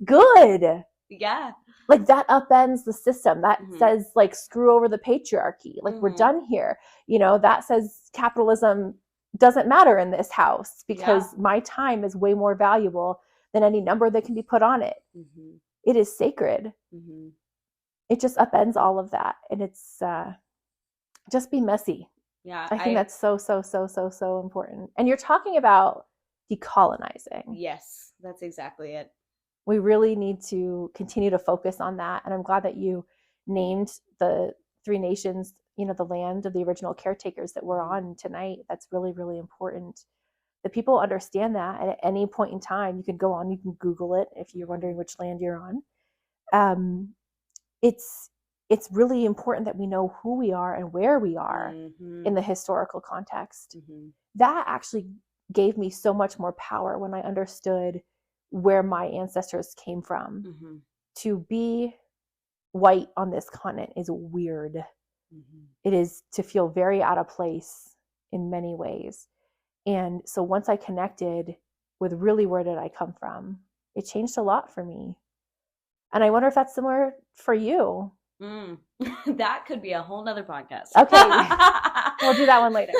S2: Good.
S1: Yeah.
S2: Like that upends the system. That says like, screw over the patriarchy. Like we're done here. That says capitalism doesn't matter in this house because my time is way more valuable than any number that can be put on it. It is sacred. It just upends all of that. And it's just be messy.
S1: Yeah.
S2: I think that's so, so, so, so, so important. And you're talking about decolonizing.
S1: Yes, that's exactly it.
S2: We really need to continue to focus on that. And I'm glad that you named the 3 nations, the land of the original caretakers that we're on tonight. That's really, really important. The people understand that. And at any point in time, you can go on, you can Google it if you're wondering which land you're on. It's really important that we know who we are and where we are in the historical context. That actually gave me so much more power when I understood where my ancestors came from. To be white on this continent is weird. It is to feel very out of place in many ways. And so once I connected with really where did I come from, it changed a lot for me. And I wonder if that's similar for you.
S1: That could be a whole nother podcast.
S2: Okay. We'll do that one later.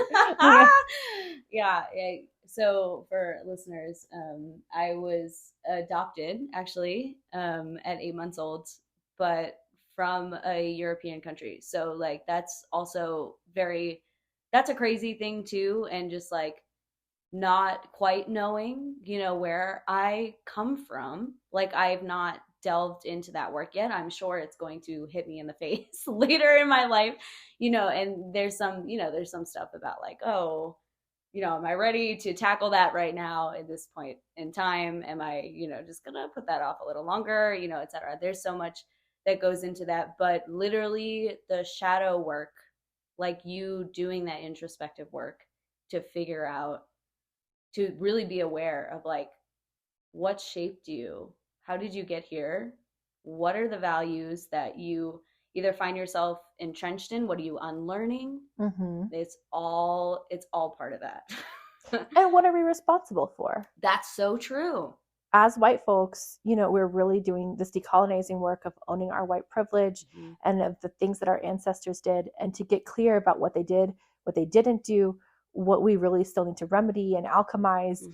S1: Yeah. So for listeners, I was adopted actually at 8 months old, but from a European country. So like that's also that's a crazy thing too. And just like not quite knowing, where I come from. Like I've not delved into that work yet. I'm sure it's going to hit me in the face later in my life, and there's some stuff about like, oh, am I ready to tackle that right now at this point in time? Am I, just gonna put that off a little longer, et cetera. There's so much that goes into that, but literally the shadow work, like you doing that introspective work to figure out, to really be aware of like, what shaped you? How did you get here? What are the values that you either find yourself entrenched in? What are you unlearning? It's all part of that.
S2: And what are we responsible for?
S1: That's so true.
S2: As white folks, we're really doing this decolonizing work of owning our white privilege and of the things that our ancestors did, and to get clear about what they did, what they didn't do, what we really still need to remedy and alchemize.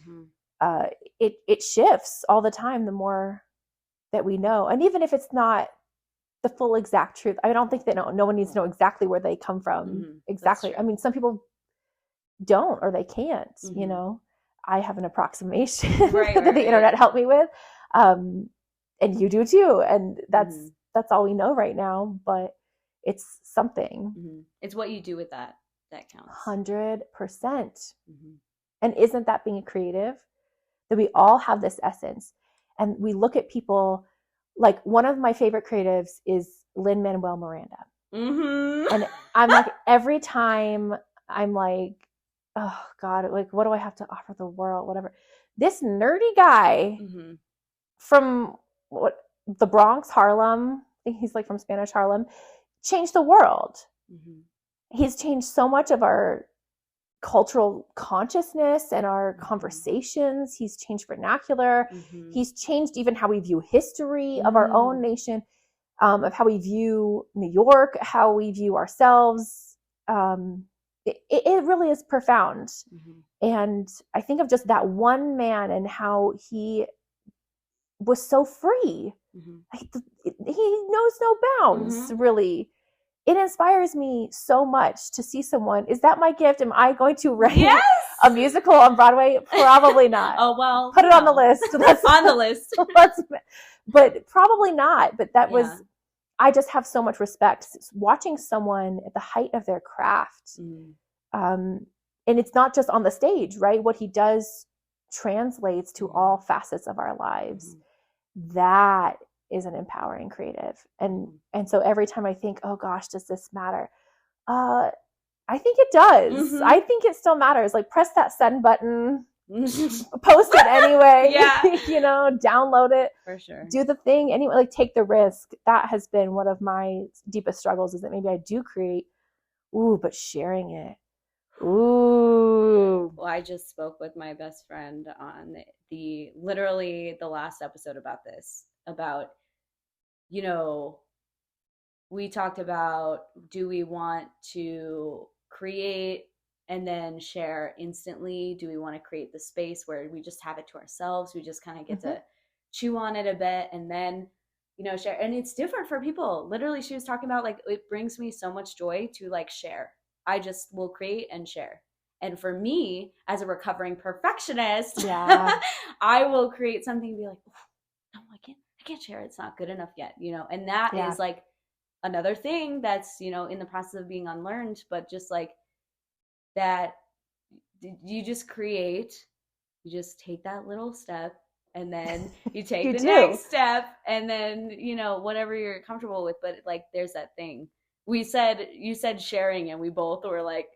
S2: It shifts all the time the more that we know. And even if it's not the full exact truth, I don't think that no one needs to know exactly where they come from. Exactly. I mean, some people don't, or they can't, I have an approximation that the internet helped me with. And you do too. And that's all we know right now, but it's something.
S1: It's what you do with that counts.
S2: 100%. And isn't that being creative? That we all have this essence, and we look at people like, one of my favorite creatives is Lin-Manuel Miranda. And I'm like, every time I'm like, oh God, like, what do I have to offer the world? Whatever. This nerdy guy
S1: Mm-hmm.
S2: from the Bronx, Harlem, I think he's like from Spanish Harlem, changed the world.
S1: Mm-hmm.
S2: He's changed so much of our cultural consciousness and our conversations. He's changed vernacular.
S1: Mm-hmm.
S2: He's changed even how we view history of our own nation, of how we view New York, how we view ourselves. It really is profound.
S1: Mm-hmm.
S2: And I think of just that one man and how he was so free.
S1: Mm-hmm.
S2: He knows no bounds,
S1: Mm-hmm.
S2: really. It inspires me so much to see someone. Is that my gift? Am I going to write a musical on Broadway? Probably not.
S1: Oh, well.
S2: Put it on the list.
S1: On the list.
S2: But probably not. But that was, I just have so much respect. Watching someone at the height of their craft. And it's not just on the stage, right? What he does translates to all facets of our lives. That is an empowering creative. And so every time I think, oh gosh, does this matter? I think it does. I think it still matters. Like, press that send button, post it anyway, download it.
S1: For sure.
S2: Do the thing anyway, like, take the risk. That has been one of my deepest struggles, is that maybe I do create, but sharing it. Ooh.
S1: Well, I just spoke with my best friend on literally the last episode about this, about, we talked about, do we want to create and then share instantly? Do we want to create the space where we just have it to ourselves? We just kind of get to chew on it a bit and then, share. And it's different for people. Literally, she was talking about, like, it brings me so much joy to, like, share. I just will create and share. And for me, as a recovering perfectionist, I will create something and be like, oh, no, I can't share it. It's not good enough yet, and that is like another thing that's, in the process of being unlearned, but just like that, you just create, you just take that little step, and then you take the next step, and then, whatever you're comfortable with. But like, there's that thing. You said sharing, and we both were like,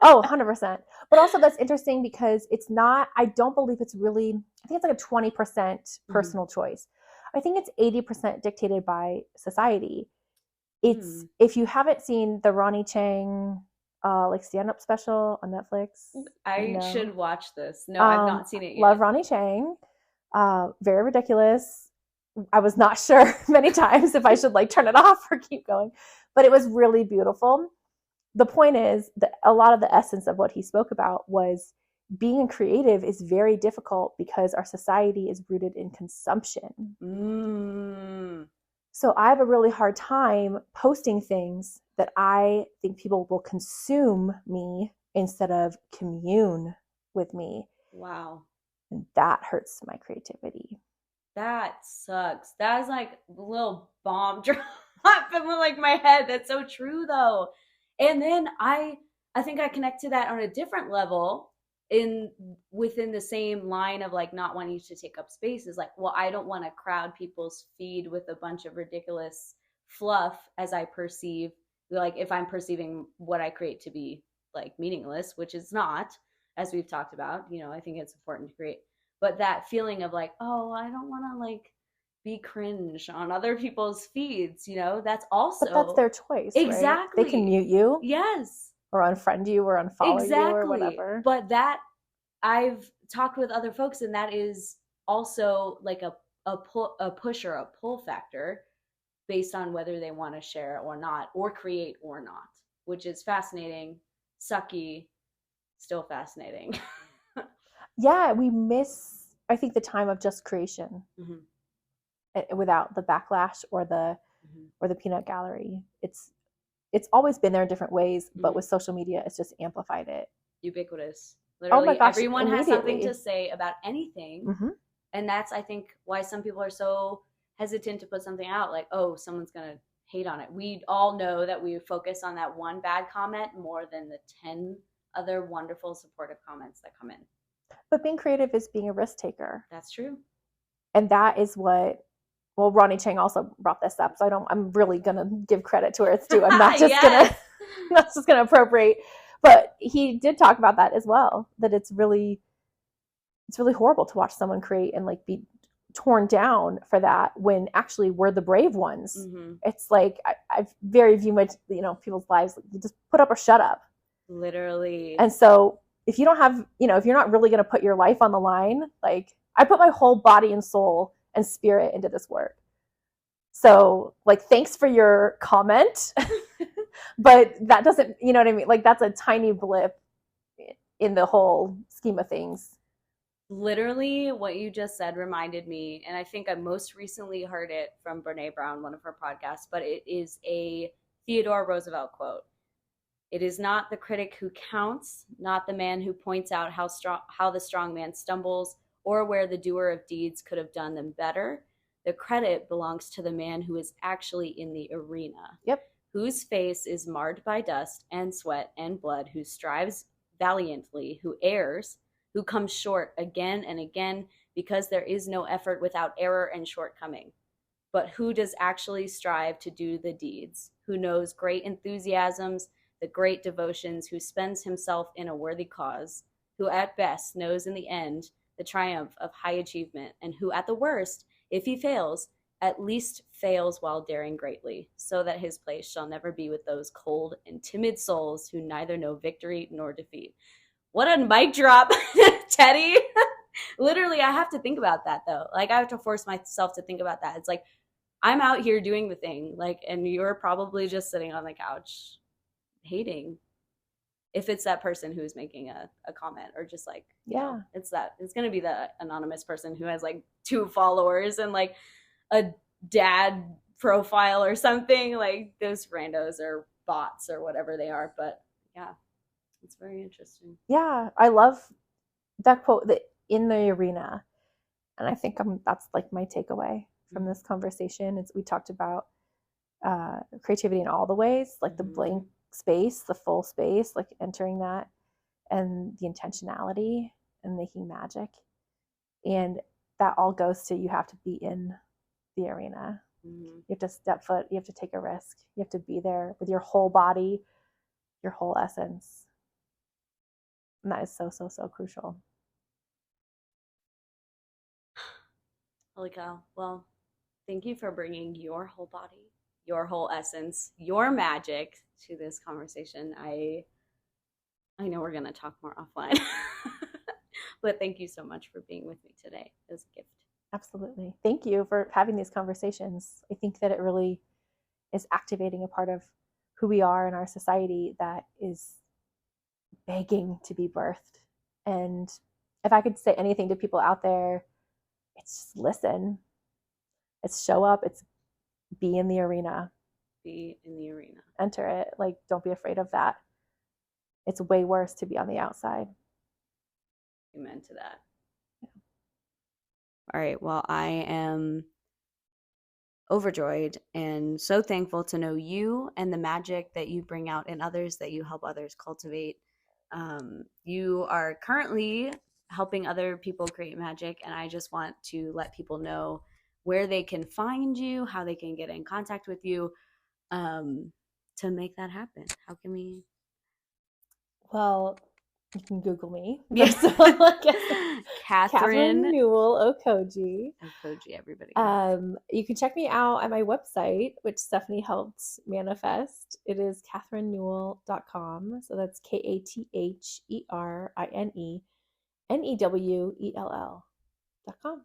S2: Oh, 100%. But also, that's interesting because it's not, I don't believe it's really, I think it's like a 20% personal choice. I think it's 80% dictated by society. It's, if you haven't seen the Ronnie Chang, like, stand-up special on Netflix.
S1: I should watch this. No, I've not seen it yet.
S2: Love Ronnie Chang. Very ridiculous. I was not sure many times if I should, like, turn it off or keep going, but it was really beautiful. The point is that a lot of the essence of what he spoke about was being creative is very difficult because our society is rooted in consumption. So I have a really hard time posting things that I think people will consume me instead of commune with me.
S1: Wow.
S2: And that hurts my creativity.
S1: That sucks. That is like a little bomb drop in, like, my head. That's so true, though. And then I think I connect to that on a different level within the same line of, like, not wanting to take up spaces. Like, well, I don't want to crowd people's feed with a bunch of ridiculous fluff as I perceive, like, if I'm perceiving what I create to be, like, meaningless, which is not, as we've talked about. I think it's important to create. But that feeling of, like, oh, I don't want to, like, be cringe on other people's feeds, that's also.
S2: But that's their choice.
S1: Exactly.
S2: Right? They can mute you.
S1: Yes.
S2: Or unfriend you or unfollow you or whatever.
S1: But that, I've talked with other folks, and that is also like a push or a pull factor based on whether they want to share or not, or create or not, which is fascinating, sucky, still fascinating.
S2: Yeah, we miss, I think, the time of just creation without the backlash or the peanut gallery. It's always been there in different ways, but with social media, it's just amplified it.
S1: Ubiquitous. Literally,
S2: oh my gosh,
S1: everyone has something to say about anything. And that's, I think, why some people are so hesitant to put something out. Like, oh, someone's going to hate on it. We all know that we focus on that one bad comment more than the 10 other wonderful, supportive comments that come in.
S2: But being creative is being a risk taker.
S1: That's true.
S2: And that is what well, Ronnie Chang also brought this up, so I'm really gonna give credit to where it's due. I'm not just gonna appropriate, but he did talk about that as well, that it's really horrible to watch someone create and like be torn down for that when actually we're the brave ones. Mm-hmm. It's like I very view much, people's lives, you just put up or shut up,
S1: literally.
S2: And so if you don't have, if you're not really going to put your life on the line, like I put my whole body and soul and spirit into this work. So like, thanks for your comment, but that doesn't, you know what I mean? Like that's a tiny blip in the whole scheme of things.
S1: Literally what you just said reminded me, and I think I most recently heard it from Brene Brown, one of her podcasts, but it is a Theodore Roosevelt quote. It is not the critic who counts, not the man who points out how the strong man stumbles, or where the doer of deeds could have done them better. The credit belongs to the man who is actually in the arena.
S2: Yep.
S1: Whose face is marred by dust and sweat and blood, who strives valiantly, who errs, who comes short again and again, because there is no effort without error and shortcoming. But who does actually strive to do the deeds, who knows great enthusiasms, the great devotions, who spends himself in a worthy cause, who at best knows in the end the triumph of high achievement, and who at the worst, if he fails, at least fails while daring greatly, so that his place shall never be with those cold and timid souls who neither know victory nor defeat. What a mic drop, Teddy. Literally, I have to think about that, though. Like, I have to force myself to think about that. It's like, I'm out here doing the thing, like, and you're probably just sitting on the couch hating. If it's that person who's making a comment, or just like, it's going to be the anonymous person who has like 2 followers and like a dad profile or something. Like, those randos or bots or whatever they are. But yeah. It's very interesting.
S2: Yeah, I love that quote, that in the arena. And I think that's like my takeaway from this conversation. We talked about creativity in all the ways, like the blank space, the full space, like entering that, and the intentionality and making magic. And that all goes to, you have to be in the arena. Mm-hmm. You have to step foot, you have to take a risk, you have to be there with your whole body, your whole essence. And that is so, so, so crucial.
S1: Holy cow. Well, thank you for bringing your whole body, your whole essence, your magic to this conversation. I know we're going to talk more offline, but thank you so much for being with me today. It was a gift.
S2: Absolutely. Thank you for having these conversations. I think that it really is activating a part of who we are in our society that is begging to be birthed. And if I could say anything to people out there, it's just listen. It's show up. It's be in the arena.
S1: Be in the arena.
S2: Enter it. Like, don't be afraid of that. It's way worse to be on the outside.
S1: Amen to that. Yeah. All right. Well, I am overjoyed and so thankful to know you and the magic that you bring out in others, that you help others cultivate. You are currently helping other people create magic, and I just want to let people know where they can find you, how they can get in contact with you, to make that happen. How can we?
S2: Well, you can Google me.
S1: Yes.
S2: Katherine Newell Okojie.
S1: Okojie, everybody.
S2: You can check me out at my website, which Stephanie helped manifest. It is katherinenewell.com. So that's KATHERENENEWELL.com.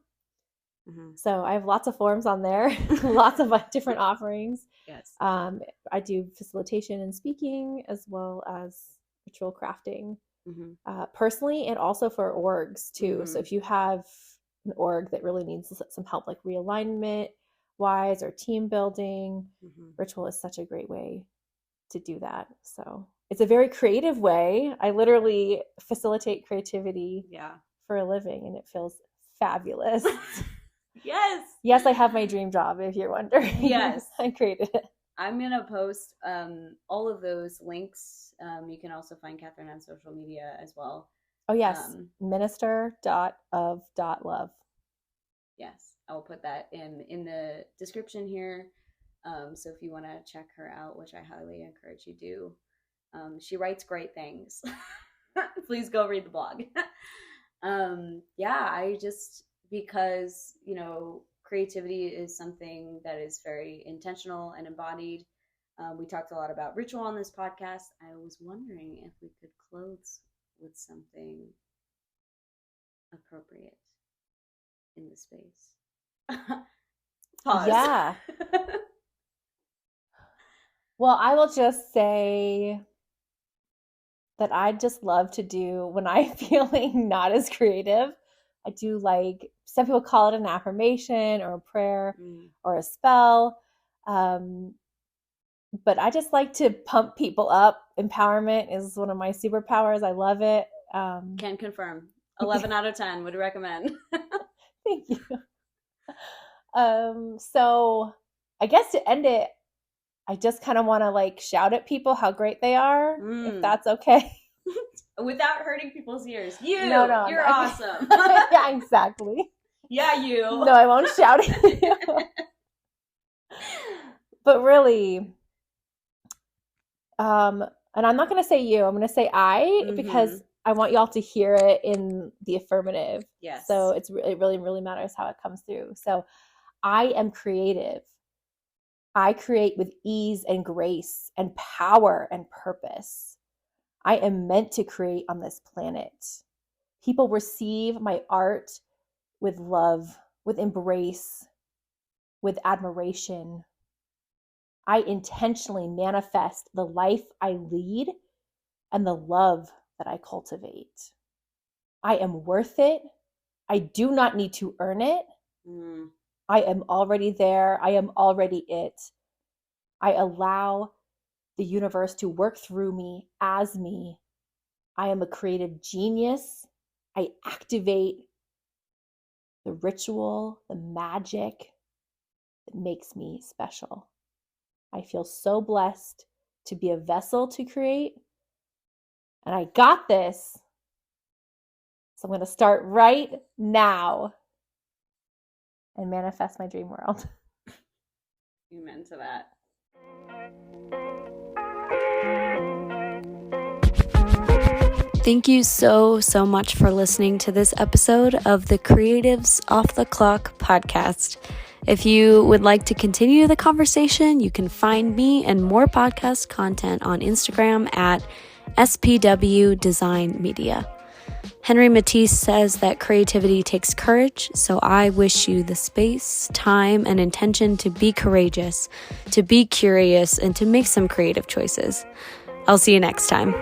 S2: Mm-hmm. So I have lots of forms on there, lots of different offerings.
S1: Yes.
S2: I do facilitation and speaking, as well as ritual crafting. Mm-hmm. Personally, and also for orgs too. Mm-hmm. So if you have an org that really needs some help, like realignment wise or team building, mm-hmm. ritual is such a great way to do that. So it's a very creative way. I literally facilitate creativity for a living, and it feels fabulous. Yes, I have my dream job, if you're wondering.
S1: Yes.
S2: I created it.
S1: I'm going to post all of those links. You can also find Katherine on social media as well.
S2: Oh, yes. Minister.of.love.
S1: Yes, I will put that in the description here. So if you want to check her out, which I highly encourage you do, she writes great things. Please go read the blog. Yeah, I just, because, creativity is something that is very intentional and embodied. We talked a lot about ritual on this podcast. I was wondering if we could close with something appropriate in the space. Pause.
S2: Yeah. Well, I will just say that I just love to do when I'm feeling not as creative. I do, like, some people call it an affirmation or a prayer or a spell. But I just like to pump people up. Empowerment is one of my superpowers. I love it.
S1: Can confirm. 11 out of 10 would recommend.
S2: Thank you. So I guess to end it, I just kind of want to, like, shout at people how great they are, if that's okay.
S1: Without hurting people's ears. You're
S2: no.
S1: awesome.
S2: Yeah, exactly.
S1: Yeah, you.
S2: No, I won't shout at you. But really, and I'm not going to say you, I'm going to say I, because I want y'all to hear it in the affirmative.
S1: Yes.
S2: So it really, really matters how it comes through. So I am creative. I create with ease and grace and power and purpose. I am meant to create on this planet. People receive my art with love, with embrace, with admiration. I intentionally manifest the life I lead and the love that I cultivate. I am worth it. I do not need to earn it. I am already there. I am already it. I allow the universe to work through me as me. I am a creative genius. I activate the ritual, the magic that makes me special. I feel so blessed to be a vessel to create. And I got this. So I'm going to start right now and manifest my dream world.
S1: Amen to that. Thank you so much for listening to this episode of the Creatives Off the Clock podcast. If you would like to continue the conversation, you can find me and more podcast content on Instagram at SPW Design Media. Henry Matisse says that creativity takes courage, so I wish you the space, time, and intention to be courageous, to be curious, and to make some creative choices. I'll see you next time.